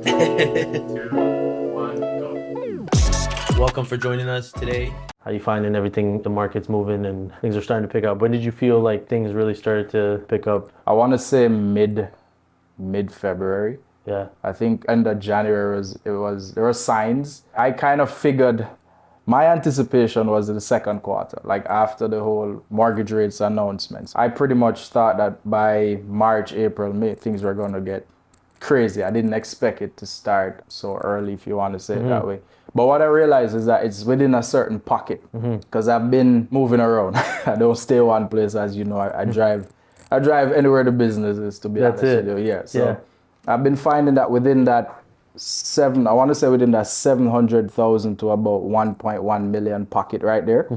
2, 1, go. Welcome for joining us today. How you finding everything? The market's moving and things are starting to pick up. When did you feel like things really started to pick up? I want to say mid-February. Yeah. I think end of January there were signs. I kind of figured my anticipation was in the second quarter, like after the whole mortgage rates announcements. I pretty much thought that by March, April, May, things were going to get crazy. I didn't expect it to start so early, if you want to say it that way. But what I realized is that it's within a certain pocket because I've been moving around. I don't stay one place, as you know. I drive anywhere the business is, to be honest with you. Yeah. So I've been finding that within that within that 700,000 to about 1.1 million pocket right there.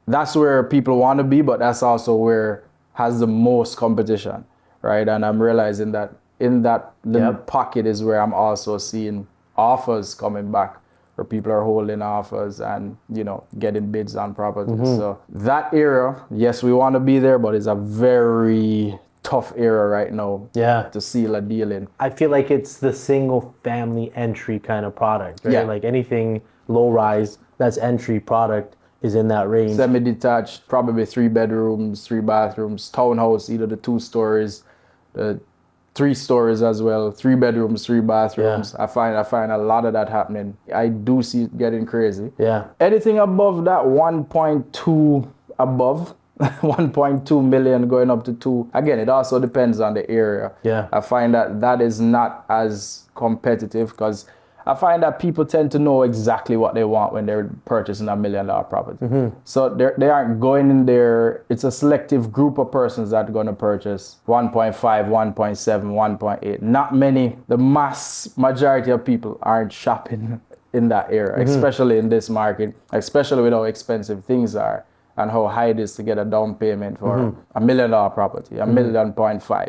That's where people want to be, but that's also where has the most competition, right? And I'm realizing that in that little pocket is where I'm also seeing offers coming back, where people are holding offers and, you know, getting bids on properties. So that era, yes, we want to be there, but it's a very tough era right now to seal a deal in. I feel like it's the single family entry kind of product, right? Yeah. Like anything low rise that's entry product is in that range. Semi-detached, probably 3 bedrooms, 3 bathrooms, townhouse, either the 2 stories, the 3 stories as well, 3 bedrooms, 3 bathrooms. I find a lot of that happening. I do see it getting crazy. Yeah. Anything above that 1.2 above, 1.2 million going up to 2. Again, it also depends on the area. Yeah. I find that is not as competitive because I find that people tend to know exactly what they want when they're purchasing $1 million property. So they aren't going in there. It's a selective group of persons that are going to purchase 1.5, 1.7, 1.8. Not many. The mass majority of people aren't shopping in that area, especially in this market, especially with how expensive things are and how high it is to get a down payment for $1 million property, $1.5 million.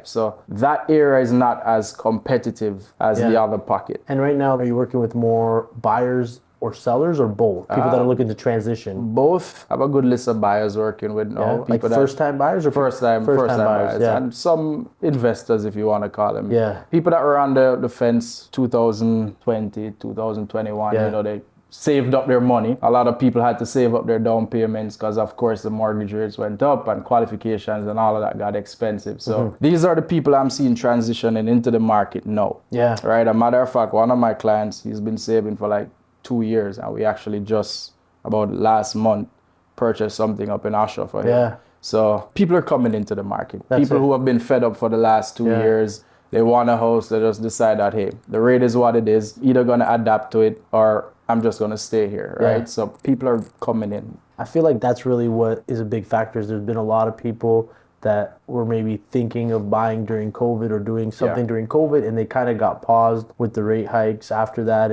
So that area is not as competitive as the other pocket. And right now, are you working with more buyers or sellers or both? People that are looking to transition? Both. I have a good list of buyers working with now. Like first-time buyers or first-time buyers. Yeah. And some investors, if you want to call them. Yeah. People that were on the fence 2020, 2021, you know, they saved up their money. A lot of people had to save up their down payments because, of course, the mortgage rates went up and qualifications and all of that got expensive. So these are the people I'm seeing transitioning into the market now. Yeah. Right. A matter of fact, one of my clients, he's been saving for like 2 years, and we actually just about last month purchased something up in Oshawa for him. Yeah. So people are coming into the market. That's people who have been fed up for the last 2 years. They want a house. They just decide that, hey, the rate is what it is. Either going to adapt to it or I'm just going to stay here, right? So people are coming in. I feel like that's really what is a big factor. Is there's been a lot of people that were maybe thinking of buying during COVID or doing something during COVID, and they kind of got paused with the rate hikes after that,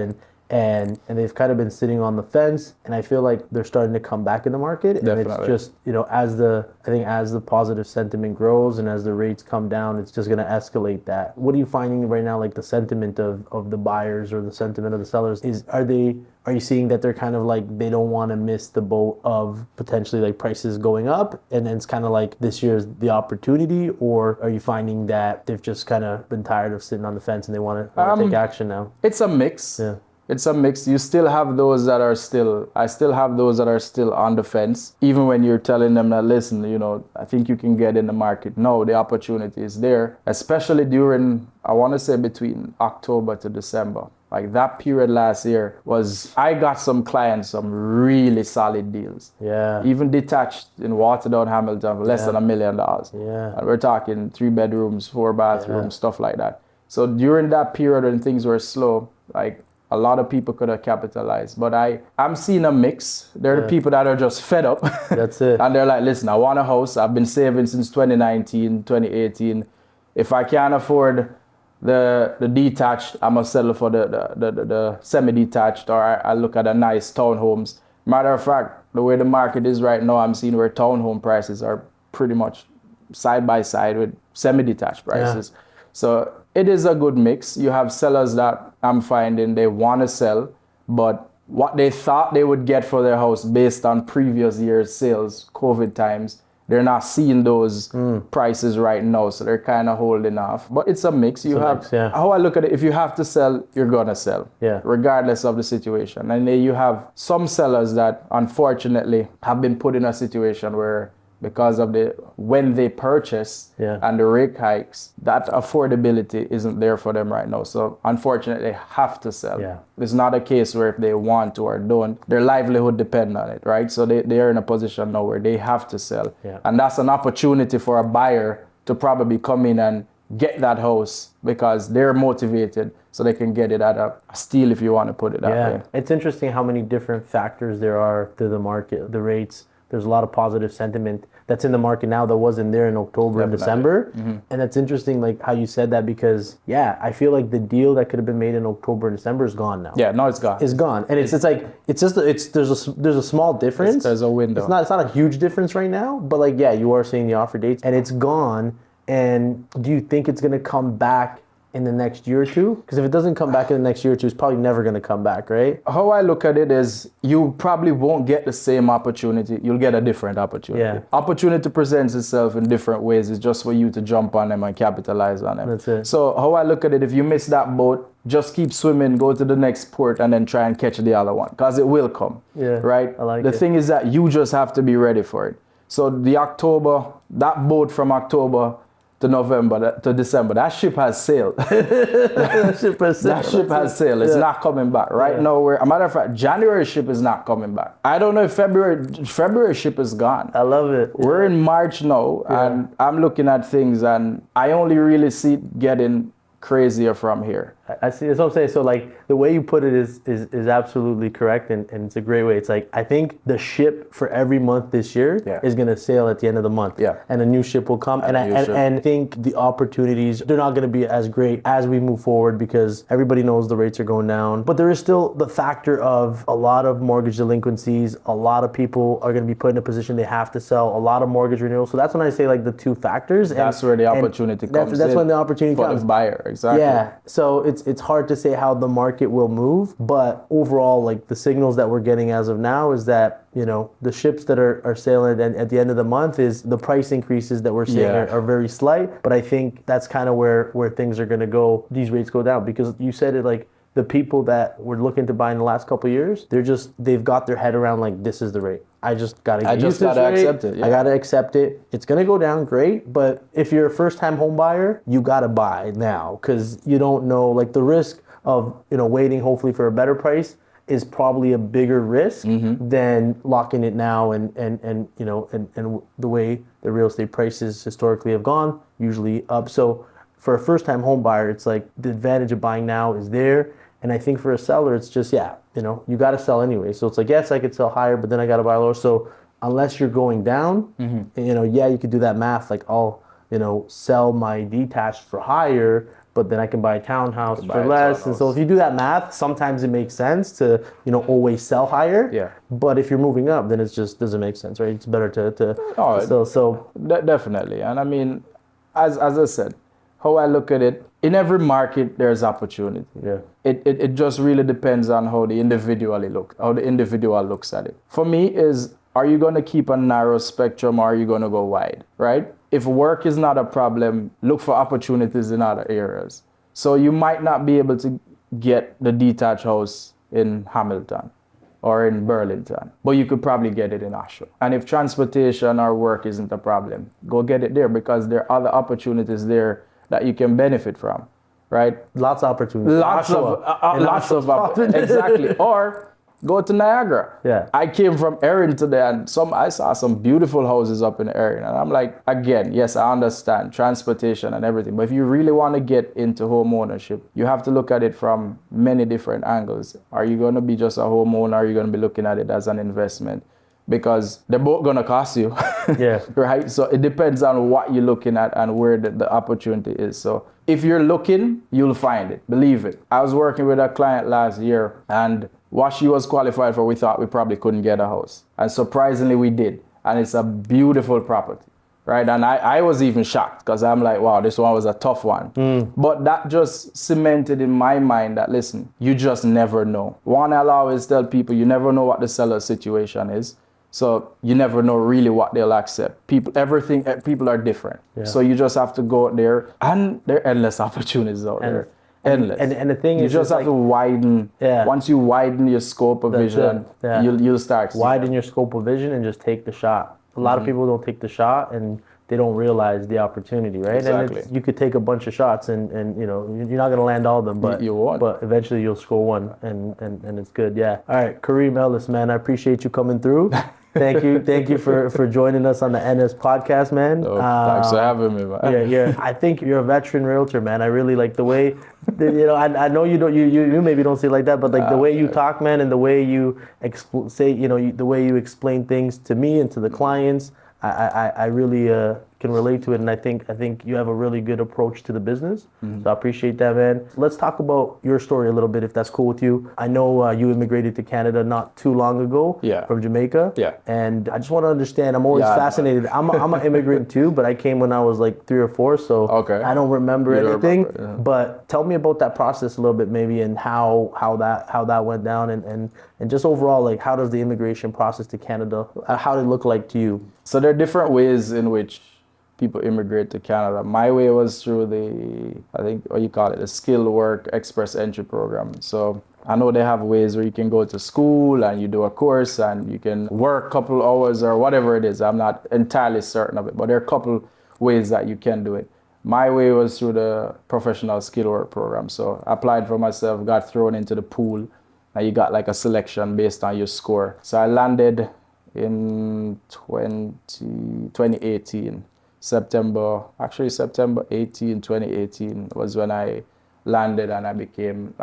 and they've kind of been sitting on the fence, and I feel like they're starting to come back in the market. And it's just, you know, as the positive sentiment grows and as the rates come down, it's just going to escalate that. What are you finding right now, like the sentiment of the buyers or the sentiment of the sellers? Are you seeing that they're kind of like, they don't want to miss the boat of potentially like prices going up, and then it's kind of like this year's the opportunity? Or are you finding that they've just kind of been tired of sitting on the fence and they want to take action now? It's a mix. Yeah. It's a mix. You still have those that are I still have those that are still on the fence, even when you're telling them that, listen, you know, I think you can get in the market. No, the opportunity is there, especially during, I want to say between October to December. Like that period last year I got some clients, some really solid deals. Yeah. Even detached in Waterdown, Hamilton for less than $1 million. Yeah. And we're talking 3 bedrooms, 4 bathrooms, stuff like that. So during that period when things were slow, like, a lot of people could have capitalized, but I'm seeing a mix. There are the people that are just fed up. That's it. And they're like, listen, I want a house. I've been saving since 2019, 2018. If I can't afford the detached, I'm going to settle for the semi-detached, or I look at a nice townhomes. Matter of fact, the way the market is right now, I'm seeing where townhome prices are pretty much side by side with semi-detached prices. Yeah. So it is a good mix. You have sellers that I'm finding they want to sell, but what they thought they would get for their house based on previous year's sales, COVID times, they're not seeing those prices right now, so they're kind of holding off. But it's a mix. How I look at it, if you have to sell, you're gonna sell, regardless of the situation. And then you have some sellers that unfortunately have been put in a situation where, because of when they purchase and the rate hikes, that affordability isn't there for them right now. So unfortunately, they have to sell. It's not a case where if they want to or don't, their livelihood depends on it, right? So they are in a position now where they have to sell. And that's an opportunity for a buyer to probably come in and get that house because they're motivated, so they can get it at a steal, if you want to put it that way. It's interesting how many different factors there are to the market, the rates. There's a lot of positive sentiment that's in the market now that wasn't there in October and December. And it's interesting, like how you said that, because I feel like the deal that could have been made in October and December is gone now. No, it's gone. It's gone, and there's a small difference. There's a window. It's not a huge difference right now, but like you are seeing the offer dates, and it's gone. And do you think it's gonna come back in the next year or two? Because if it doesn't come back in the next year or two, it's probably never going to come back, right? How I look at it is you probably won't get the same opportunity. You'll get a different opportunity. Opportunity presents itself in different ways. It's just for you to jump on them and capitalize on them. That's it. So how I look at it, if you miss that boat, just keep swimming, go to the next port, and then try and catch the other one, because it will come. Right? I like the thing is that you just have to be ready for it. So that boat from October to November to December, that ship has sailed. That ship has sailed. It's not coming back. Right now, a matter of fact, January ship is not coming back. I don't know if February ship is gone. I love it. We're in March now, and I'm looking at things, and I only really see it getting crazier from here. I see. That's what I'm saying. So like the way you put it is absolutely correct, and it's a great way. It's like, I think the ship for every month this year is going to sail at the end of the month, and a new ship will come. And I think the opportunities, they're not going to be as great as we move forward, because everybody knows the rates are going down. But there is still the factor of a lot of mortgage delinquencies. A lot of people are going to be put in a position they have to sell. A lot of mortgage renewals. So that's when I say like the two factors. That's where the opportunity comes. That's when the opportunity comes. For the buyer, exactly. Yeah. So it's hard to say how the market will move, but overall, like the signals that we're getting as of now is that, the ships that are sailing at the end of the month, is the price increases that we're seeing are very slight. But I think that's kind of where things are going to go. These rates go down, because you said it, like the people that were looking to buy in the last couple of years, they've got their head around like, this is the rate. I just gotta accept it. I gotta accept it. It's gonna go down, great. But if you're a first-time home buyer, you gotta buy now, because you don't know, like the risk of waiting hopefully for a better price is probably a bigger risk than locking it now. And the way the real estate prices historically have gone, usually up. So for a first-time home buyer, it's like the advantage of buying now is there. And I think for a seller, it's just, you got to sell anyway. So it's like, yes, I could sell higher, but then I got to buy lower. So unless you're going down, you could do that math. Like, I'll, sell my detached for higher, but then I can buy a townhouse for less. And so if you do that math, sometimes it makes sense to, always sell higher. But if you're moving up, then it just doesn't make sense, right? It's better to sell. So definitely. And I mean, as I said, how I look at it, in every market, there's opportunity. It just really depends on how the individual looks at it. For me, are you going to keep a narrow spectrum, or are you going to go wide, right? If work is not a problem, look for opportunities in other areas. So you might not be able to get the detached house in Hamilton or in Burlington, but you could probably get it in Oshawa. And if transportation or work isn't a problem, go get it there, because there are other opportunities there that you can benefit from, right? Lots of opportunities. Lots of opportunities. Exactly. Or go to Niagara. I came from Erin today, and I saw some beautiful houses up in Erin, and I'm like, again, yes, I understand transportation and everything, but if you really want to get into home ownership, you have to look at it from many different angles. Are you going to be just a homeowner? Are you going to be looking at it as an investment? Because they're both going to cost you. Right? So it depends on what you're looking at and where the opportunity is. So if you're looking, you'll find it. Believe it. I was working with a client last year, and what she was qualified for, we thought we probably couldn't get a house. And surprisingly, we did. And it's a beautiful property, right? And I was even shocked, because I'm like, wow, this one was a tough one. But that just cemented in my mind that, listen, you just never know. One, I'll always tell people, you never know what the seller's situation is. So you never know really what they'll accept. People are different. Yeah. So you just have to go out there, and there are endless opportunities out there. Endless. And the thing you is, just have like, to widen. Yeah. Once you widen your scope of vision, Yeah. you'll start. Widen your scope of vision and just take the shot. A lot of people don't take the shot and they don't realize the opportunity, right? Exactly. And you could take a bunch of shots and you know, you're not gonna land all of them, but You won't. But eventually you'll score one and it's good. Yeah. All right, Karim Ellis, man, I appreciate you coming through. Thank you for joining us on the NS podcast, man. Thanks for having me, man. Yeah. I think you're a veteran realtor, man. I really like the way, you know. I know you don't. You maybe don't see it like that, but like the way you talk, man, and the way you the way you explain things to me and to the clients. I really can relate to it, and I think you have a really good approach to the business. So I appreciate that, man. Let's talk about your story a little bit, if that's cool with you. I know you immigrated to Canada not too long ago from Jamaica. Yeah. And I just want to understand. I'm always fascinated. I'm an immigrant too, but I came when I was like 3 or 4, so I don't remember anything. But tell me about that process a little bit, maybe, and how that went down, and just overall, like, how does the immigration process to Canada, how did it look like to you? So there are different ways in which people immigrate to Canada. My way was through the skilled work express entry program. So I know they have ways where you can go to school and you do a course and you can work a couple hours or whatever it is. I'm not entirely certain of it, but there are a couple ways that you can do it. My way was through the professional skill work program. So I applied for myself, got thrown into the pool, and you got like a selection based on your score. So I landed in 2018. September 18, 2018 was when I landed and I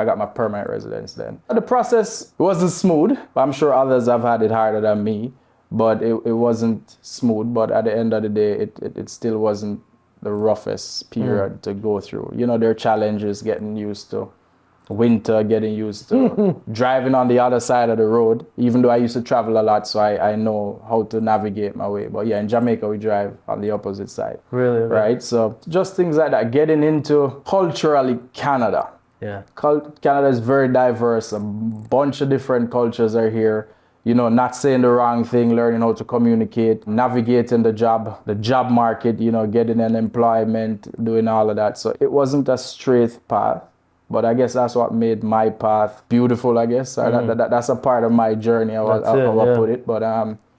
got my permanent residence then. The process wasn't smooth. I'm sure others have had it harder than me, but it wasn't smooth. But at the end of the day, it still wasn't the roughest period to go through. You know, there are challenges getting used to winter, getting used to driving on the other side of the road, even though I used to travel a lot, so I know how to navigate my way. But yeah, in Jamaica, we drive on the opposite side. Really? Right? So just things like that. Getting into culturally Canada. Yeah. Canada is very diverse. A bunch of different cultures are here. You know, not saying the wrong thing, learning how to communicate, navigating the job market, you know, getting an employment, doing all of that. So it wasn't a straight path. But I guess that's what made my path beautiful, I guess. That's a part of my journey, how I put it. But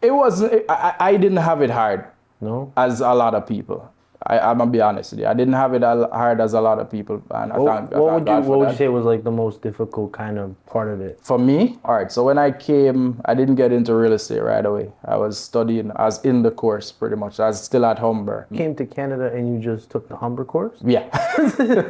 it wasn't, I didn't have it hard. No? As a lot of people. I'm gonna be honest with you. I didn't have it hard as a lot of people. And what would you say was like the most difficult kind of part of it? For me? All right, so when I came, I didn't get into real estate right away. I was studying, I was in the course pretty much. I was still at Humber. You came to Canada and you just took the Humber course? Yeah.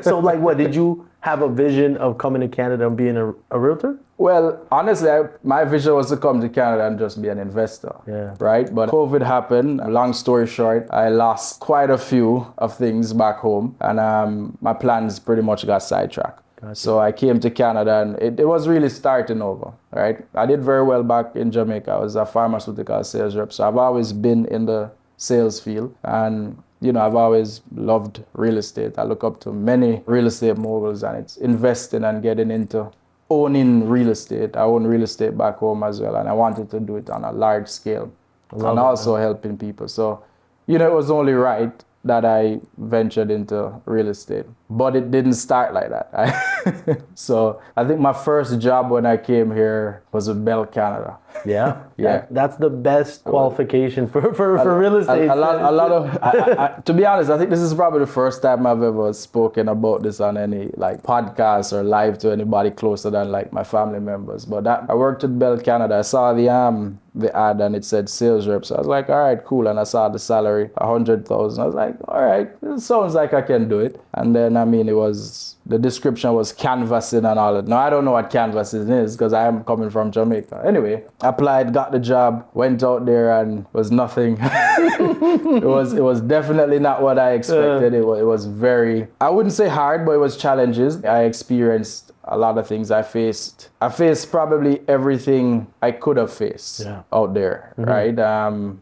So like what, did you have a vision of coming to Canada and being a realtor? Well, honestly, my vision was to come to Canada and just be an investor, right? But COVID happened. Long story short, I lost quite a few of things back home, and my plans pretty much got sidetracked. Gotcha. So I came to Canada, and it was really starting over, right? I did very well back in Jamaica. I was a pharmaceutical sales rep, so I've always been in the sales field, and you know, I've always loved real estate. I look up to many real estate moguls, and it's investing and getting into owning real estate. I own real estate back home as well, and I wanted to do it on a large scale and also helping people. So, you know, it was only right that I ventured into real estate, but it didn't start like that. So I think my first job when I came here was with Bell Canada. Yeah, yeah. That's the best qualification for real estate. A lot of, to be honest, I think this is probably the first time I've ever spoken about this on any like podcast or live to anybody closer than like my family members. But I worked with Bell Canada. I saw the ad and it said sales rep. So I was like, all right, cool. And I saw the salary, 100,000. I was like, all right, it sounds like I can do it. And then, I mean, the description was canvassing and all that. Now, I don't know what canvassing is because I am coming from Jamaica. Anyway, applied, got the job, went out there and was nothing. It was definitely not what I expected. It was very, I wouldn't say hard, but it was challenges. I experienced a lot of things. I faced probably everything I could have faced out there, right?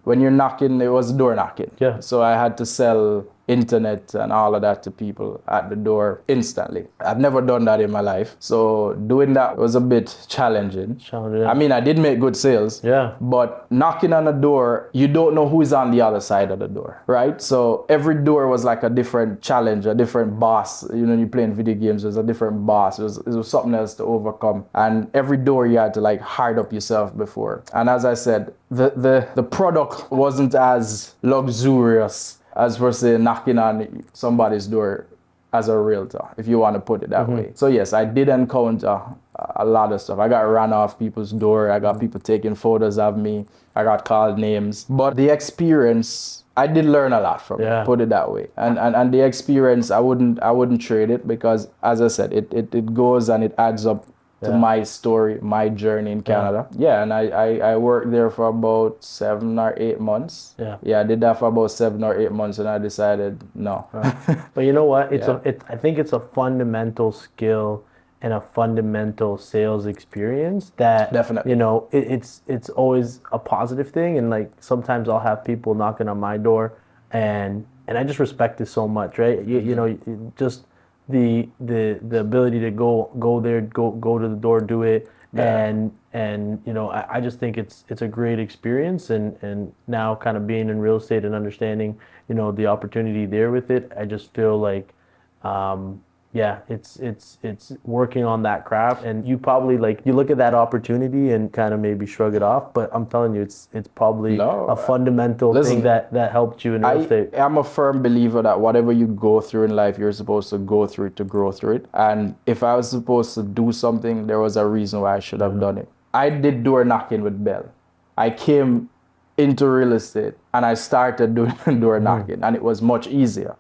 When you're knocking, it was door knocking. Yeah. So I had to sell internet and all of that to people at the door instantly. I've never done that in my life. So doing that was a bit challenging. I mean, I did make good sales. Yeah. But knocking on a door, you don't know who's on the other side of the door, right? So every door was like a different challenge, a different boss. You know, you're playing video games, there's a different boss. It was something else to overcome. And every door you had to like hard up yourself before. And as I said, the product wasn't as luxurious as per se knocking on somebody's door as a realtor, if you want to put it that way. So yes, I did encounter a lot of stuff. I got run off people's door. I got people taking photos of me. I got called names. But the experience, I did learn a lot from it, put it that way. And the experience, I wouldn't trade it, because as I said, it goes and it adds up to my story, my journey in Canada. Yeah, and I worked there for about 7 or 8 months. Yeah, I did that for about 7 or 8 months, and I decided no. But you know what? I think it's a fundamental skill and a fundamental sales experience that definitely, you know, it's always a positive thing. And like sometimes I'll have people knocking on my door, and I just respect it so much, right? You know, just the ability to go there, go to the door, do it, and you know, I just think it's a great experience, and now kind of being in real estate and understanding, you know, the opportunity there with it, I just feel like it's working on that craft. And you probably, like, you look at that opportunity and kind of maybe shrug it off, but I'm telling you, it's probably a fundamental thing that helped you in real estate. I'm a firm believer that whatever you go through in life, you're supposed to go through it to grow through it. And if I was supposed to do something, there was a reason why I should have done it. I did door knocking with Bell. I came into real estate and I started doing door knocking, and it was much easier,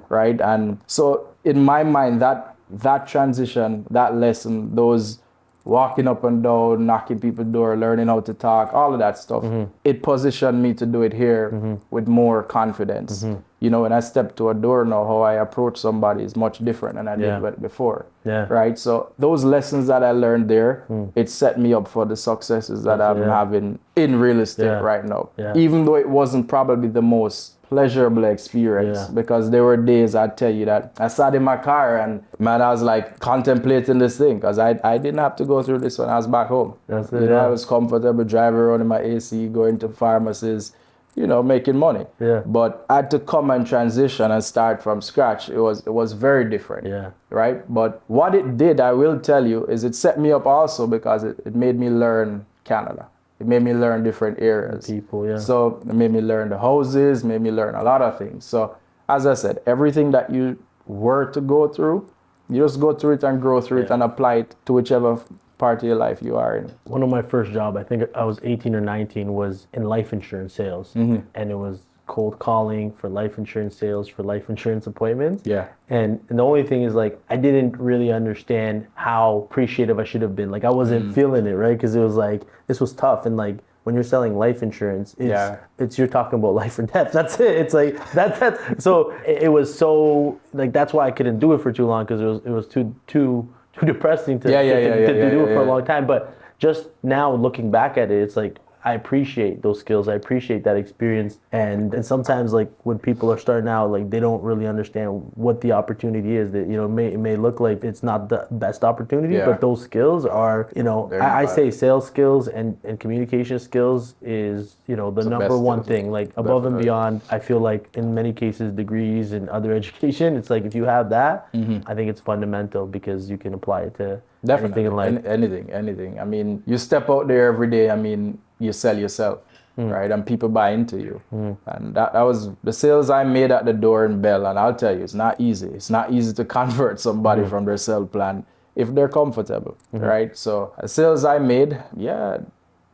right? And so in my mind, that transition, that lesson, those walking up and down, knocking people's door, learning how to talk, all of that stuff, it positioned me to do it here with more confidence. You know, when I step to a door now, how I approach somebody is much different than I did before. Right? So those lessons that I learned there, it set me up for the successes that I'm having in real estate right now. Even though it wasn't probably the most pleasurable experience, because there were days, I tell you, that I sat in my car and man, I was like contemplating this thing, because I didn't have to go through this when I was back home. You know, I was comfortable driving around in my AC, going to pharmacies, you know, making money. But I had to come and transition and start from scratch. It was very different. Right? But what it did, I will tell you, is it set me up also because it made me learn Canada. It made me learn different areas. People, So it made me learn the houses, made me learn a lot of things. So as I said, everything that you were to go through, you just go through it and grow through it and apply it to whichever part of your life you are in. One of my first job, I think I was 18 or 19, was in life insurance sales. And it was cold calling for life insurance sales, for life insurance appointments. And the only thing is, like, I didn't really understand how appreciative I should have been. Like, I wasn't feeling it, right? Because it was like, this was tough. And like, when you're selling life insurance, it's you're talking about life or death. That's it. It's like that's so it was so, like, that's why I couldn't do it for too long, because it was too depressing to do it for a long time. But just now looking back at it, it's like, I appreciate those skills. I appreciate that experience. And sometimes, like, when people are starting out, like, they don't really understand what the opportunity is. That, you know, it may look like it's not the best opportunity, but those skills are, you know, I say sales skills and communication skills is, you know, the number one thing. Like, above and beyond, I feel like in many cases, degrees and other education, it's like, if you have that, I think it's fundamental, because you can apply it to anything in life. Anything. I mean, you step out there every day. I mean, you sell yourself, right? And people buy into you. And that was the sales I made at the door in Bell. And I'll tell you, it's not easy. It's not easy to convert somebody from their sell plan if they're comfortable, right? So the sales I made,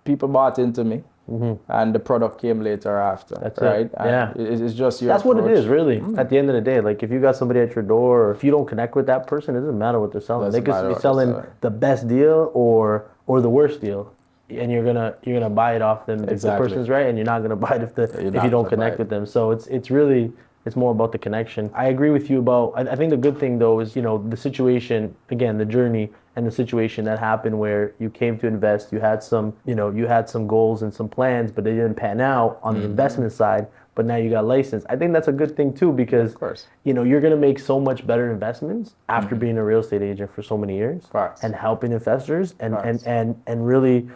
people bought into me. And the product came later after. That's right? It. It's just your That's approach. what it is, really. At the end of the day, like, if you got somebody at your door, or if you don't connect with that person, it doesn't matter what they're selling. They could be selling the best deal or the worst deal, and you're gonna buy it off them if the person's right, and you're not gonna buy it if you don't connect with them. So it's really, it's more about the connection. I agree with you about, I think the good thing though is, you know, the situation, again, the journey, and the situation that happened where you came to invest, you had some, you had some goals and some plans, but they didn't pan out on the investment side, but now you got licensed. I think that's a good thing too, because, Of course. you're going to make so much better investments after being a real estate agent for so many years Facts. and helping investors and, Facts. and really,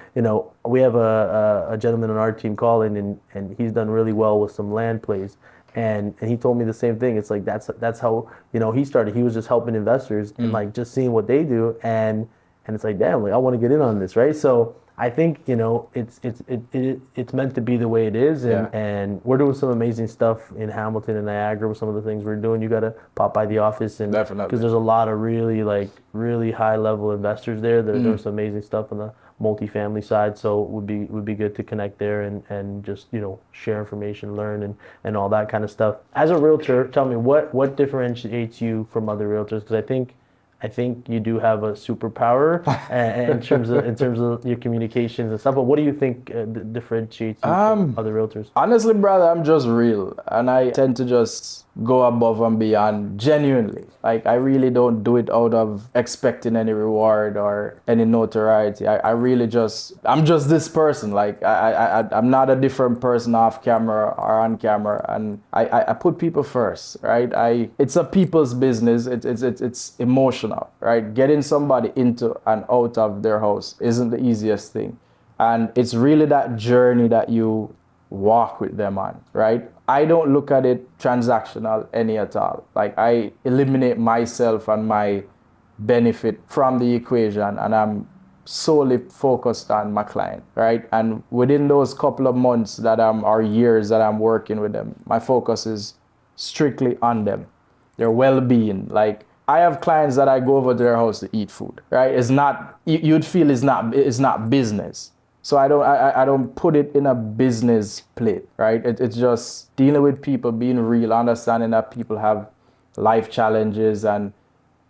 we have a gentleman on our team, Colin, and he's done really well with some land plays. And he told me the same thing. It's like that's how he started. He was just helping investors and like just seeing what they do, and it's like, damn, like I want to get in on this, right? So I think it's meant to be the way it is, and we're doing some amazing stuff in Hamilton and Niagara with some of the things we're doing. You got to pop by the office, and Definitely, because there's a lot of really high level investors there. They're doing some amazing stuff on the multifamily side, so it would be good to connect there and just share information, learn and all that kind of stuff. As a realtor, tell me what differentiates you from other realtors, because I think you do have a superpower in terms of your communications and stuff. But what do you think differentiates you from other realtors? Honestly, brother, I'm just real, and I tend to just go above and beyond genuinely. Like, I really don't do it out of expecting any reward or any notoriety. I'm just this person. Like, I'm not a different person off camera or on camera, and I put people first, right? It's a people's business. It's emotional, right? Getting somebody into and out of their house isn't the easiest thing, and it's really that journey that you walk with them on, right? I don't look at it transactional any at all. Like, I eliminate myself and my benefit from the equation, and I'm solely focused on my client, right? And within those couple of months or years that I'm working with them, my focus is strictly on them, their well-being. Like, I have clients that I go over to their house to eat food, right? It's not, you'd feel it's not business. So I don't put it in a business plate, right? It's just dealing with people, being real, understanding that people have life challenges and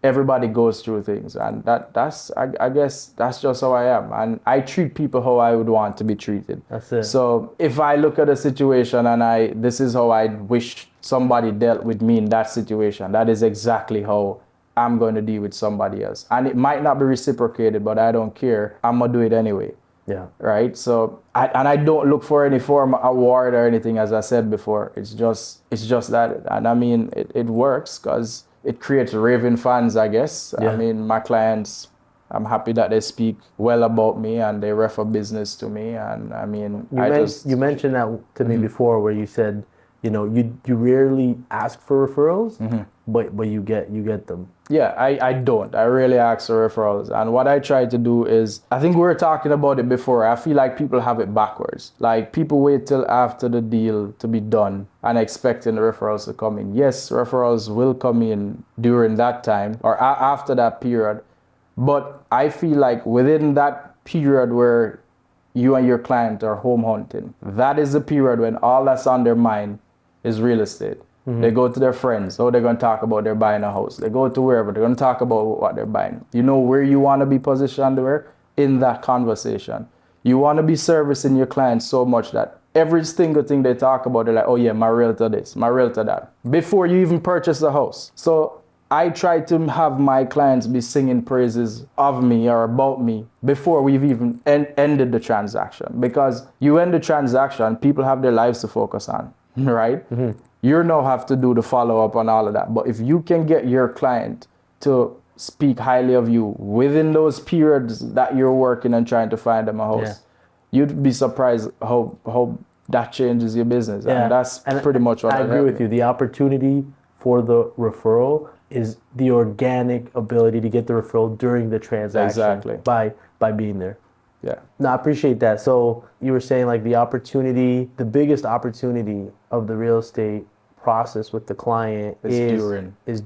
everybody goes through things. And I guess that's just how I am. And I treat people how I would want to be treated. That's it. So if I look at a situation and this is how I wish somebody dealt with me in that situation, that is exactly how I'm going to deal with somebody else. And it might not be reciprocated, but I don't care. I'm going to do it anyway. Yeah. Right. So I don't look for any form of award or anything, as I said before. It's just that, and I mean it works because it creates raving fans, I guess. Yeah. I mean, my clients, I'm happy that they speak well about me and they refer business to me. And I mean, you mentioned that to me before, where you said you rarely ask for referrals, but you get them. Yeah, I don't. I really ask for referrals. And what I try to do is, I think we were talking about it before, I feel like people have it backwards. Like, people wait till after the deal to be done and expecting the referrals to come in. Yes, referrals will come in during that time or after that period. But I feel like within that period where you and your client are home hunting, that is the period when all that's on their mind is real estate. They go to their friends. Oh, they're going to talk about they're buying a house. They go to wherever. They're going to talk about what they're buying. You know where you want to be positioned where? In that conversation. You want to be servicing your clients so much that every single thing they talk about, they're like, oh yeah, my realtor this, my realtor that, before you even purchase the house. So I try to have my clients be singing praises of me or about me before we've even ended the transaction. Because you end the transaction, people have their lives to focus on, right? You now have to do the follow-up on all of that. But if you can get your client to speak highly of you within those periods that you're working and trying to find them a house, you'd be surprised how that changes your business. Yeah. And that's pretty much what I agree with you. The opportunity for the referral is the organic ability to get the referral during the transaction by being there. Yeah. No, I appreciate that. So you were saying like the biggest opportunity of the real estate process with the client is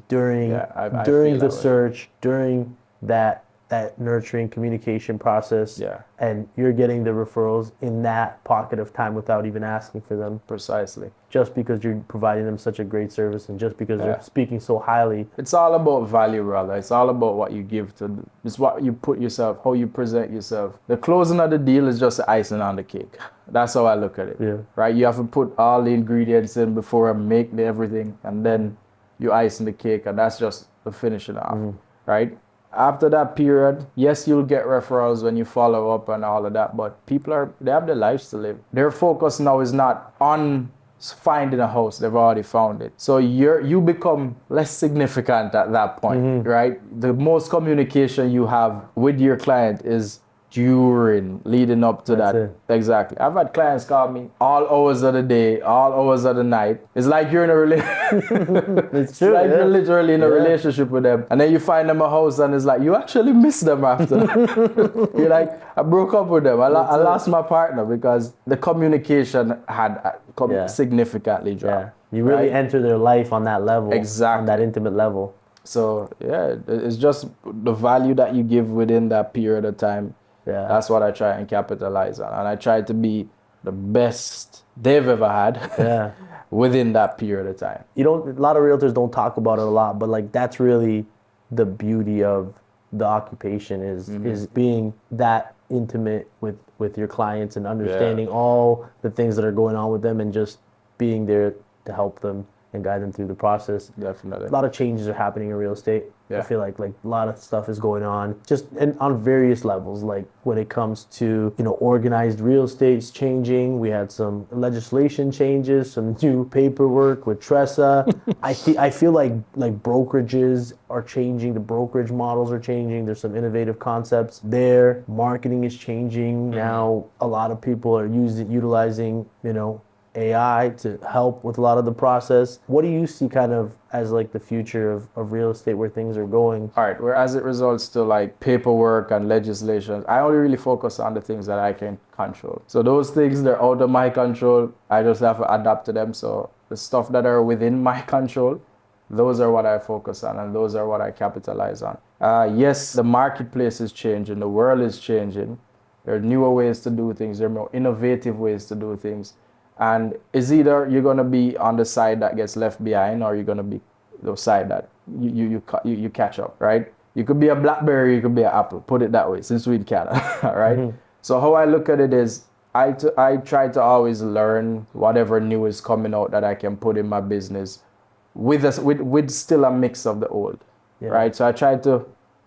during the search, during that nurturing communication process. Yeah. And you're getting the referrals in that pocket of time without even asking for them. Precisely. Just because you're providing them such a great service and just because they're speaking so highly. It's all about value, brother. It's all about what you give to it's what you put yourself, how you present yourself. The closing of the deal is just the icing on the cake. That's how I look at it. Yeah. Right? You have to put all the ingredients in before I make everything, and then you ice in the cake, and that's just the finishing off. Right? after that period, yes, you'll get referrals when you follow up and all of that, but they have their lives to live. Their focus now is not on finding a house, they've already found it. So you become less significant at that point, right? The most communication you have with your client is leading up to That's that. it. Exactly. I've had clients call me all hours of the day, all hours of the night. It's like you're in a relationship. It's true. Like you're literally in a relationship with them. And then you find them a house and it's like, you actually miss them after. You're like, I broke up with them. I lost my partner because the communication had significantly dropped. You really enter their life on that level. Exactly. On that intimate level. So, it's just the value that you give within that period of time. Yeah. That's what I try and capitalize on. And I try to be the best they've ever had within that period of time. A lot of realtors don't talk about it a lot, but like that's really the beauty of the occupation is being that intimate with your clients and understanding all the things that are going on with them and just being there to help them and guide them through the process. Definitely. A lot of changes are happening in real estate. Yeah. I feel like a lot of stuff is going on just on various levels. Like when it comes to, organized real estate's changing. We had some legislation changes, some new paperwork with Tressa. I feel like brokerages are changing. The brokerage models are changing. There's some innovative concepts there. Marketing is changing. Now a lot of people are utilizing, AI to help with a lot of the process. What do you see kind of as like the future of real estate, where things are going? All right, whereas it results to like paperwork and legislation, I only really focus on the things that I can control. So those things, they're out of my control. I just have to adapt to them. So the stuff that are within my control, those are what I focus on and those are what I capitalize on. Yes, the marketplace is changing. The world is changing. There are newer ways to do things. There are more innovative ways to do things. And it's either you're going to be on the side that gets left behind or you're going to be the side that you catch up, right? You could be a BlackBerry, you could be an Apple, put it that way, since we can, right? So how I look at it is I try to always learn whatever new is coming out that I can put in my business with still a mix of the old, right? So I try to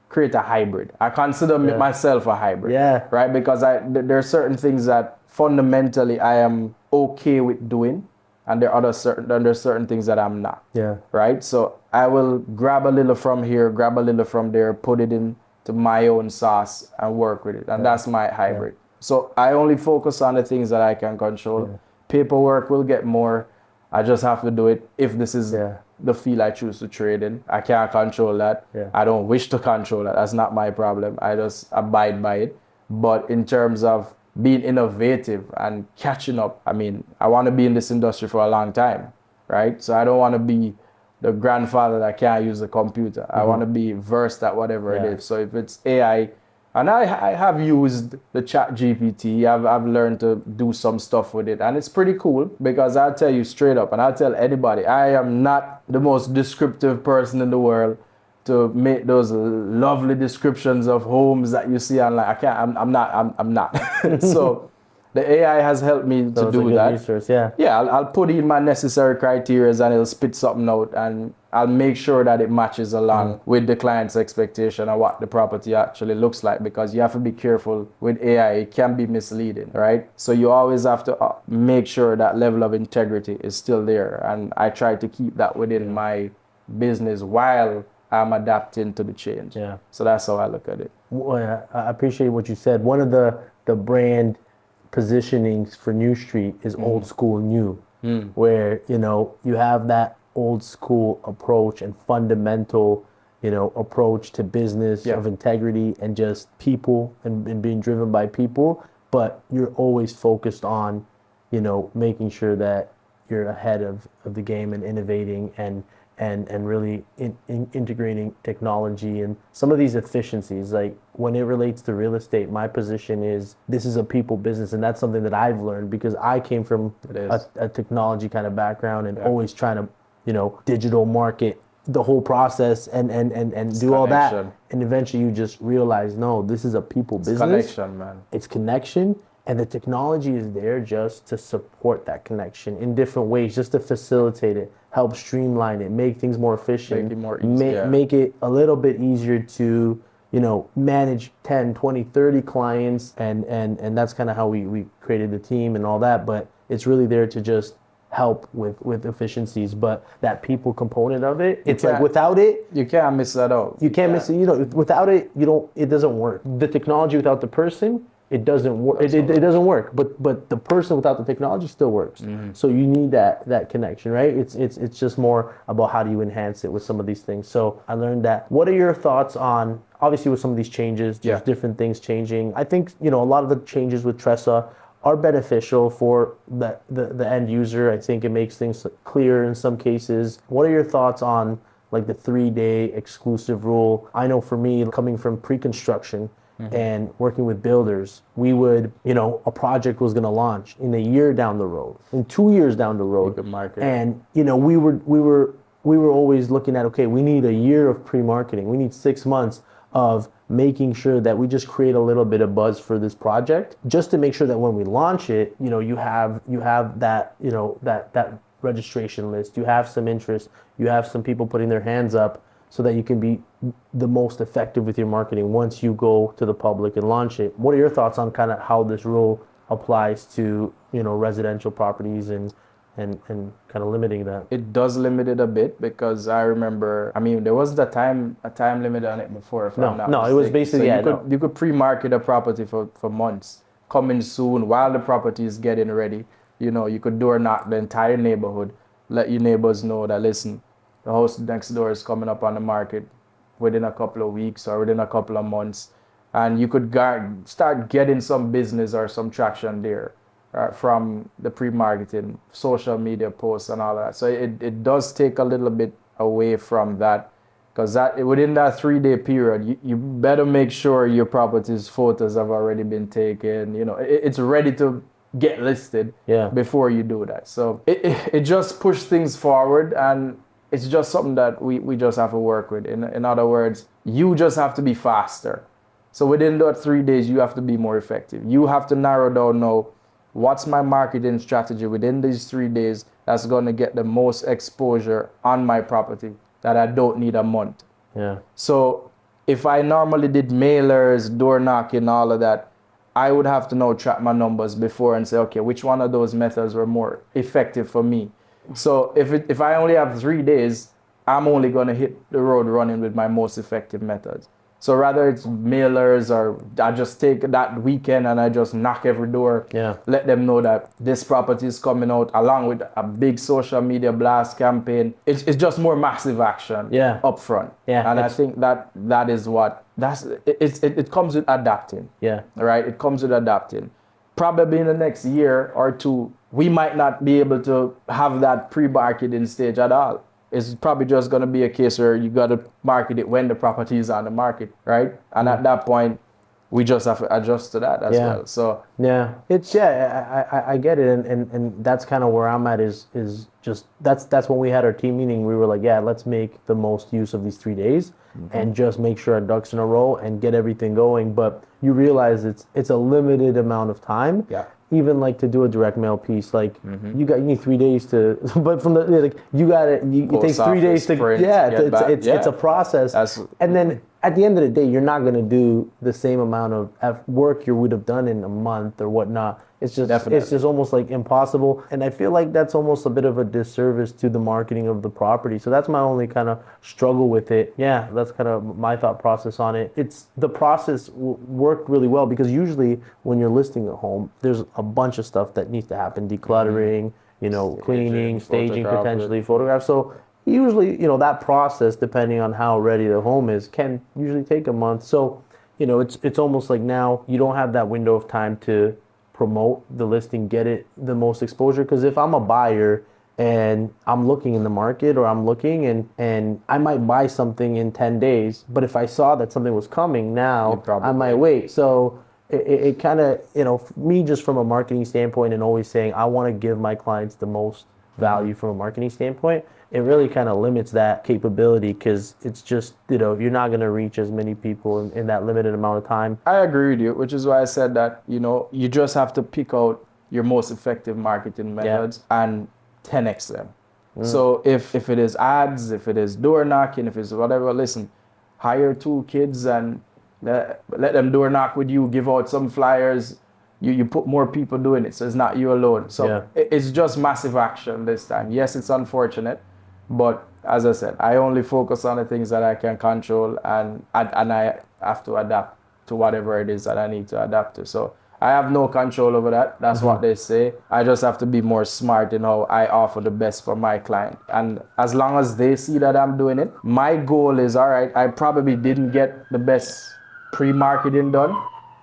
create a hybrid. I consider myself a hybrid, right? Because there are certain things that fundamentally I am okay with doing, and there are certain things that I'm not. Right? So I will grab a little from here, grab a little from there, put it into my own sauce and work with it. And that's my hybrid. So I only focus on the things that I can control. Paperwork will get more. I just have to do it if this is the field I choose to trade in. I can't control that. I don't wish to control that. That's not my problem. I just abide by it. But in terms of being innovative and catching up, I mean, I want to be in this industry for a long time, right? So I don't want to be the grandfather that can't use the computer. I want to be versed at whatever it is. So if it's AI, and I have used the chat GPT, I've learned to do some stuff with it, and it's pretty cool because I'll tell you straight up, and I'll tell anybody, I am not the most descriptive person in the world to make those lovely descriptions of homes that you see online. I'm not. So the AI has helped me to do that. Resource, I'll put in my necessary criteria and it'll spit something out, and I'll make sure that it matches along with the client's expectation and what the property actually looks like, because you have to be careful with AI. It can be misleading, right? So you always have to make sure that level of integrity is still there, and I try to keep that within my business while I'm adapting to the change. So that's how I look at it. Well, I appreciate what you said. One of the brand positionings for New Street is old school new, where you have that old school approach and fundamental approach to business of integrity and just people and being driven by people, but you're always focused on making sure that you're ahead of the game and innovating and really integrating technology and some of these efficiencies. Like when it relates to real estate, my position is this is a people business, and that's something that I've learned because I came from a technology kind of background and always trying to digital market the whole process and do all that, and eventually you just realize, no, this is a people business. Connection, man. It's connection. And the technology is there just to support that connection in different ways, just to facilitate it, help streamline it, make things more efficient, make it more easy, make it a little bit easier to manage 10, 20, 30 clients, and that's kind of how we created the team and all that. But it's really there to just help with efficiencies. But that people component of it, it's like without it, you can't miss that out. You can't miss it. Without it, it doesn't work. The technology without the person, it doesn't work. It doesn't work. But the person without the technology still works. So you need that connection, right? It's just more about how do you enhance it with some of these things. So I learned that. What are your thoughts on, obviously with some of these changes, there's different things changing. I think a lot of the changes with Tressa are beneficial for the end user. I think it makes things clear in some cases. What are your thoughts on like the 3-day exclusive rule? I know for me, coming from pre-construction and working with builders, we would, a project was going to launch in a year down the road, in 2 years down the road. Good market. And we were always looking at, okay, we need a year of pre-marketing. We need 6 months of making sure that we just create a little bit of buzz for this project, just to make sure that when we launch it, you have that, that registration list, you have some interest, you have some people putting their hands up, so that you can be the most effective with your marketing once you go to the public and launch it. What are your thoughts on kind of how this rule applies to, residential properties and kind of limiting that? It does limit it a bit, because I remember, there wasn't a time limit on it before. If I'm not it was basically, so you could pre-market a property for months, coming soon while the property is getting ready. You could door knock the entire neighborhood, let your neighbors know that, listen, the house next door is coming up on the market within a couple of weeks or within a couple of months. And you could start getting some business or some traction there. From the pre-marketing, social media posts and all that. So it does take a little bit away from that, because within that 3-day period, you better make sure your property's photos have already been taken. It's ready to get listed before you do that. So it just pushed things forward, and it's just something that we just have to work with. In other words, you just have to be faster. So within that 3 days, you have to be more effective. You have to narrow down now, what's my marketing strategy within these 3 days that's going to get the most exposure on my property, that I don't need a month. Yeah. So if I normally did mailers, door knocking, all of that, I would have to now track my numbers before and say, okay, which one of those methods were more effective for me? So if I only have 3 days, I'm only going to hit the road running with my most effective methods. So rather it's mailers, or I just take that weekend and I just knock every door, let them know that this property is coming out, along with a big social media blast campaign. It's just more massive action up front. Yeah. And I think that is what, it comes with adapting. Yeah. Right? It comes with adapting. Probably in the next year or two, we might not be able to have that pre-marketing stage at all. It's probably just going to be a case where you got to market it when the property is on the market, right? And at that point, we just have to adjust to that as well. So I get it, and that's kind of where I'm at. Is just that's when we had our team meeting. We were like, let's make the most use of these 3 days and just make sure our ducks in a row and get everything going. But you realize it's a limited amount of time. Yeah. Even like to do a direct mail piece, like you need 3 days to, but from it takes 3 days to, print, it's a process. And then at the end of the day, you're not going to do the same amount of work you would have done in a month or whatnot. It's just almost like impossible. And I feel like that's almost a bit of a disservice to the marketing of the property. So that's my only kind of struggle with it. Yeah, that's kind of my thought process on it. The process worked really well, because usually when you're listing a home, there's a bunch of stuff that needs to happen. Decluttering, cleaning, staging, potentially photographs. So usually, that process, depending on how ready the home is, can usually take a month. So, it's almost like now you don't have that window of time to promote the listing, get it the most exposure. Because if I'm a buyer and I'm looking in the market, or I'm looking and I might buy something in 10 days, but if I saw that something was coming now, I might wait. So it kind of, me, just from a marketing standpoint, and always saying I want to give my clients the most value from a marketing standpoint, it really kind of limits that capability, because it's just, you're not going to reach as many people in that limited amount of time. I agree with you, which is why I said that, you just have to pick out your most effective marketing methods and 10x them. So if it is ads, if it is door knocking, if it's whatever, listen, hire 2 kids and let them door knock with you, give out some flyers. You put more people doing it, so it's not you alone. So it's just massive action this time. Yes, it's unfortunate, but as I said, I only focus on the things that I can control, and I have to adapt to whatever it is that I need to adapt to. So I have no control over that. That's what they say. I just have to be more smart in how I offer the best for my client. And as long as they see that I'm doing it, my goal is, all right, I probably didn't get the best pre-marketing done,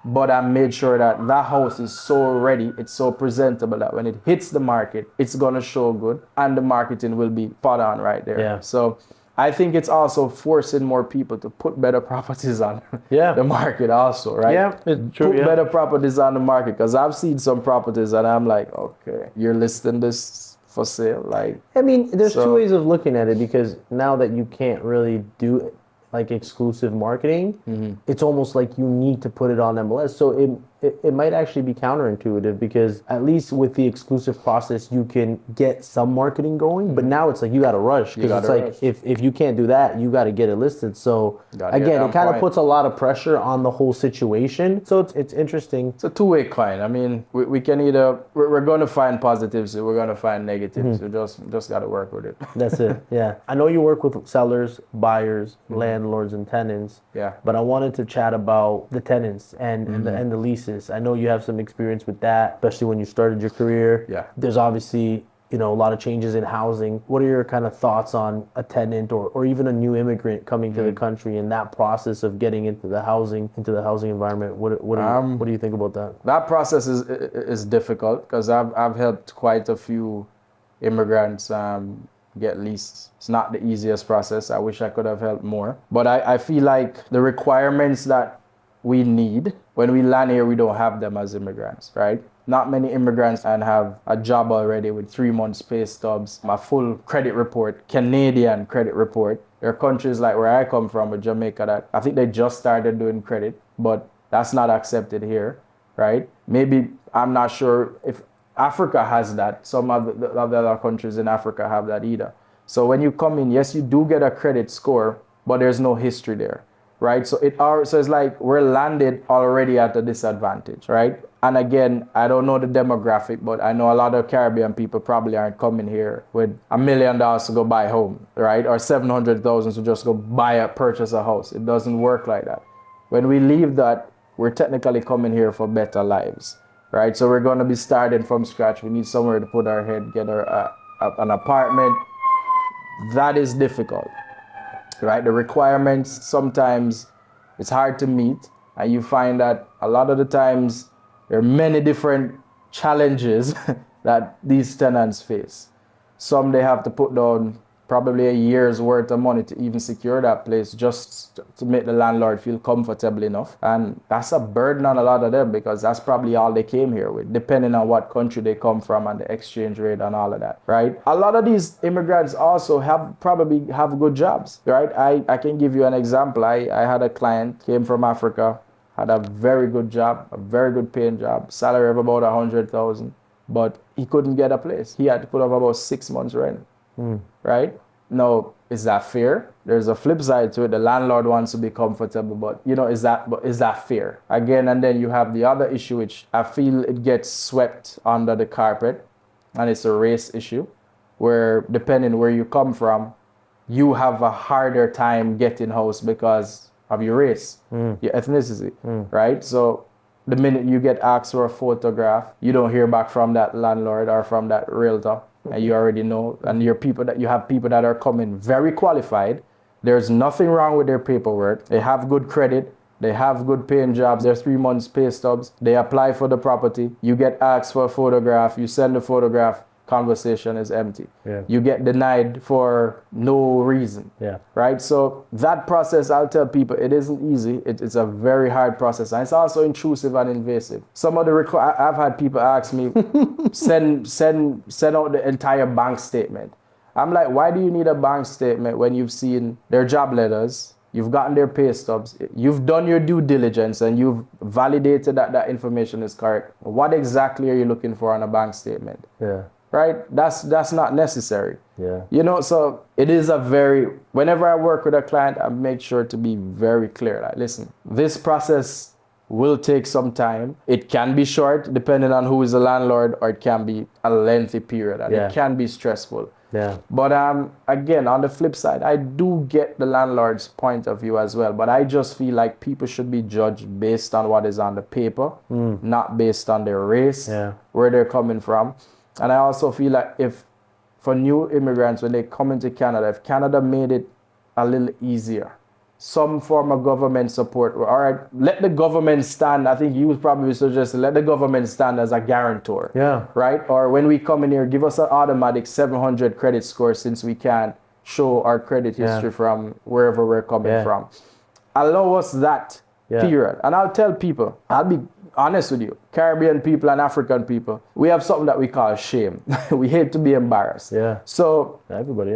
but I made sure that that house is so ready, it's so presentable that when it hits the market, it's gonna show good, and the marketing will be spot on right there. Yeah. So I think it's also forcing more people to put better properties on the market also, right? Yeah, it's true. Put better properties on the market, because I've seen some properties and I'm like, okay, you're listing this for sale. Like, I mean, there's two ways of looking at it, because now that you can't really do like exclusive marketing, it's almost like you need to put it on MLS. So it might actually be counterintuitive, because at least with the exclusive process, you can get some marketing going, but now it's like you got to rush, because it's like if you can't do that, you got to get it listed. So again, it kind of puts a lot of pressure on the whole situation. So it's interesting. It's a two-way coin. I mean, we can either, we're going to find positives, we're going to find negatives. We just got to work with it. That's it. Yeah. I know you work with sellers, buyers, landlords, and tenants. Yeah. But I wanted to chat about the tenants and the leases. I know you have some experience with that, especially when you started your career. Yeah. There's obviously, a lot of changes in housing. What are your kind of thoughts on a tenant or even a new immigrant coming to the country and that process of getting into the housing environment? What do you think about that? That process is difficult, because I've helped quite a few immigrants get leased. It's not the easiest process. I wish I could have helped more. But I feel like the requirements that we need, when we land here, we don't have them as immigrants, right? Not many immigrants and have a job already with 3 months pay stubs, a full credit report, Canadian credit report. There are countries like where I come from, with Jamaica, that I think they just started doing credit, but that's not accepted here, right? Maybe, I'm not sure if Africa has that. Some of the other countries in Africa have that either. So when you come in, yes, you do get a credit score, but there's no history there, right? So it's like we're landed already at a disadvantage, right? And again, I don't know the demographic, but I know a lot of Caribbean people probably aren't coming here with $1 million to go buy a home, right? Or 700,000 to just go purchase a house. It doesn't work like that. When we leave that, we're technically coming here for better lives, right? So we're going to be starting from scratch. We need somewhere to put our head, get an apartment. That is difficult, right? The requirements, sometimes it's hard to meet, and you find that a lot of the times there are many different challenges that these tenants face. Some, they have to put down probably a year's worth of money to even secure that place, just to make the landlord feel comfortable enough. And that's a burden on a lot of them, because that's probably all they came here with, depending on what country they come from and the exchange rate and all of that, right? A lot of these immigrants also probably have good jobs, right? I can give you an example. I had a client, came from Africa, had a very good job, a very good paying job, salary of about 100,000, but he couldn't get a place. He had to put up about 6 months rent. Right? Now, is that fair? There's a flip side to it. The landlord wants to be comfortable, but is that fair? Again, and then you have the other issue, which I feel it gets swept under the carpet, and it's a race issue, where depending where you come from, you have a harder time getting house because of your race, your ethnicity, right? So the minute you get asked for a photograph, you don't hear back from that landlord or from that realtor. And you already know, and you have people that are coming very qualified. There's nothing wrong with their paperwork. They have good credit. They have good paying jobs. There's 3 months pay stubs. They apply for the property. You get asked for a photograph. You send the photograph. Conversation is empty. Yeah. You get denied for no reason. Yeah. Right? So that process, I'll tell people, it isn't easy. It's a very hard process. And it's also intrusive and invasive. Some of the I've had people ask me, send out the entire bank statement. I'm like, why do you need a bank statement when you've seen their job letters, you've gotten their pay stubs, you've done your due diligence, and you've validated that information is correct? What exactly are you looking for on a bank statement? Yeah. right? That's not necessary. Yeah. You know, so it is whenever I work with a client, I make sure to be very clear. Like, listen, this process will take some time. It can be short depending on who is the landlord, or it can be a lengthy period, and it can be stressful. Yeah. But again, on the flip side, I do get the landlord's point of view as well. But I just feel like people should be judged based on what is on the paper, not based on their race, where they're coming from. And I also feel like for new immigrants, when they come into Canada, if Canada made it a little easier, some form of government support, all right, let the government stand. I think you would probably suggest let the government stand as a guarantor. Yeah. Right? Or when we come in here, give us an automatic 700 credit score, since we can't show our credit history from wherever we're coming from. Allow us that period. And I'll tell people, I'll be honest with you, Caribbean people and African people, we have something that we call shame. We hate to be embarrassed. Yeah. So Everybody,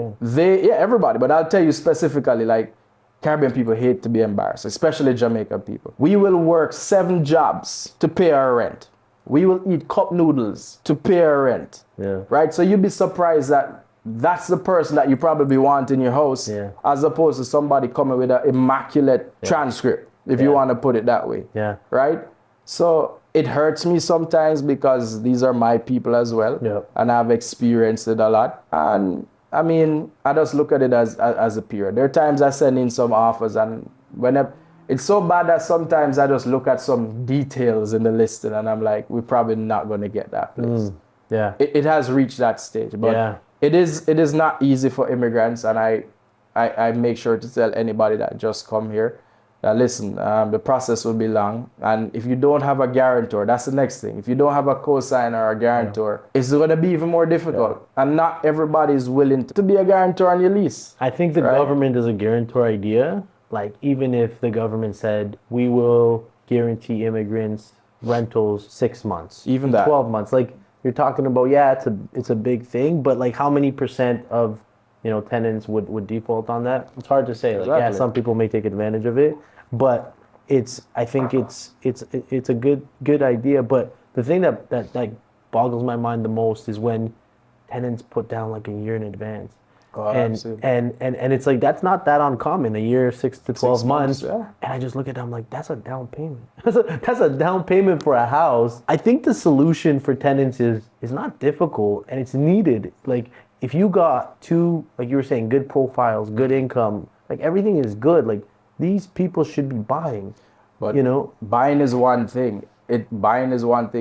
everybody, but I'll tell you specifically, like, Caribbean people hate to be embarrassed, especially Jamaican people. We will work 7 jobs to pay our rent. We will eat cup noodles to pay our rent. Yeah. Right? So you'd be surprised that that's the person that you probably want in your house, as opposed to somebody coming with an immaculate transcript, if you want to put it that way. Yeah. Right? So it hurts me sometimes because these are my people as well. Yeah. And I've experienced it a lot. And I mean, I just look at it as a period. There are times I send in some offers, and it's so bad that sometimes I just look at some details in the listing and I'm like, we're probably not going to get that place. Yeah. It has reached that stage, but it is not easy for immigrants, and I make sure to tell anybody that just come here, listen, the process will be long, and if you don't have a guarantor, that's the next thing. If you don't have a cosigner or a guarantor, it's going to be even more difficult, and not everybody is willing to be a guarantor on your lease. I think the government is a guarantor idea. Like, even if the government said, we will guarantee immigrants rentals 6 months, even that 12 months, like you're talking about, it's a big thing, but like how many percent of tenants would default on that? It's hard to say. Like, some people may take advantage of it, but I think it's a good idea. But the thing that like boggles my mind the most is when tenants put down like a year in advance. And it's like, that's not that uncommon, a year, 6 to 12 months. And I just look at them like, that's a down payment. That's a down payment for a house. I think the solution for tenants is not difficult, and it's needed. Like, if you got 2, like you were saying, good profiles, good income, like everything is good, like these people should be buying. But buying is one thing.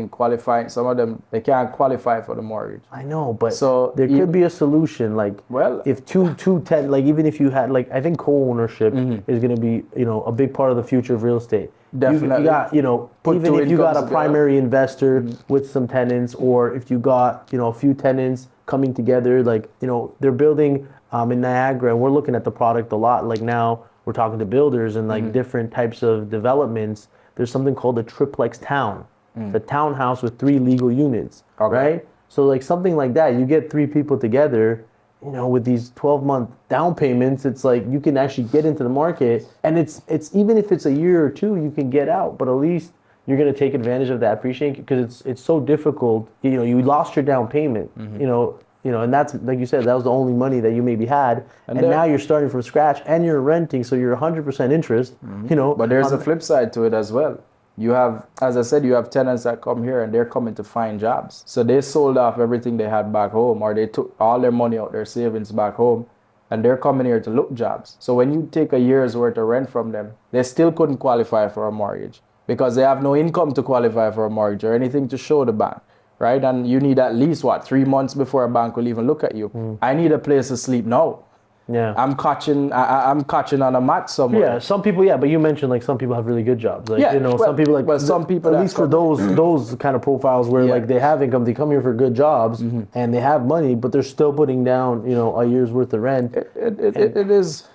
Qualifying, some of them, they can't qualify for the mortgage. I know, but so there could be a solution. Like, if two ten, like even if you had, like, I think co-ownership is going to be, a big part of the future of real estate. Definitely. You got, even if you got a primary investor with some tenants, or if you got, a few tenants coming together, like, they're building in Niagara, and we're looking at the product a lot. Like, now we're talking to builders and like different types of developments. There's something called a triplex town, the townhouse with 3 legal units, right? So like something like that, you get 3 people together, with these 12-month down payments, it's like you can actually get into the market, and it's even if it's a year or 2, you can get out, but at least you're going to take advantage of that appreciation, because it's so difficult. You lost your down payment, and that's, like you said, that was the only money that you maybe had, and now you're starting from scratch, and you're renting, so you're 100% interest. But there's a flip side to it as well. You have, as I said, you have tenants that come here and they're coming to find jobs. So they sold off everything they had back home, or they took all their money out, their savings back home, and they're coming here to look jobs. So when you take a year's worth of rent from them, they still couldn't qualify for a mortgage because they have no income to qualify for a mortgage or anything to show the bank. Right? And you need at least 3 months before a bank will even look at you. I need a place to sleep now. Yeah. I'm catching on a mat somewhere. Yeah, some people, but you mentioned like some people have really good jobs. Like, some people like, well, some people, at least for those kind of profiles where like they have income, they come here for good jobs and they have money, but they're still putting down, a year's worth of rent. It is.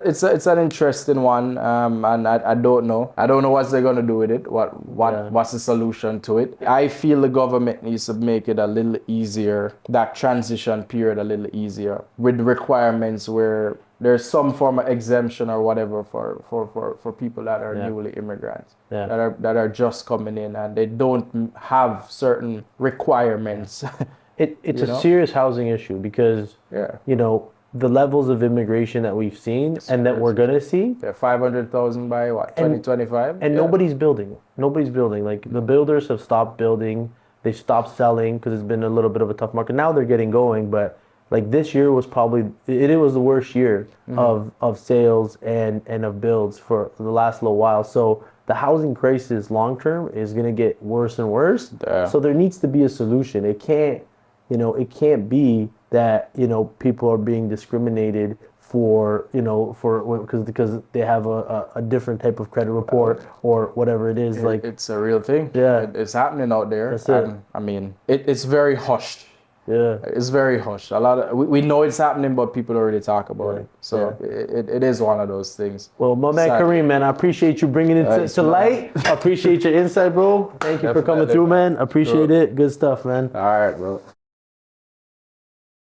It's an interesting one, and I don't know. I don't know what they're gonna do with it. What's the solution to it? I feel the government needs to make it a little easier, that transition period a little easier, with requirements where there's some form of exemption or whatever for people that are newly immigrants, that are just coming in and they don't have certain requirements. It's a serious housing issue because you know, the levels of immigration that we've seen and that we're gonna see. 500,000 by what, 2025? And nobody's building. Nobody's building. Like the builders have stopped building. They stopped selling because it's been a little bit of a tough market. Now they're getting going, but like this year was probably it was the worst year of sales and of builds for the last little while. So the housing crisis long term is gonna get worse and worse. So there needs to be a solution. It can't be that, you know, people are being discriminated for, you know, because they have a different type of credit report or whatever it is. Like it's a real thing. It's happening out there. That's it. I mean, it's very hushed. It's very hushed. We know it's happening, but people don't really talk about it. So it is one of those things. Well, my man Karim, man, I appreciate you bringing it to light. I appreciate your insight, bro. Thank you for coming through, man. Appreciate it. Good stuff, man. All right, bro.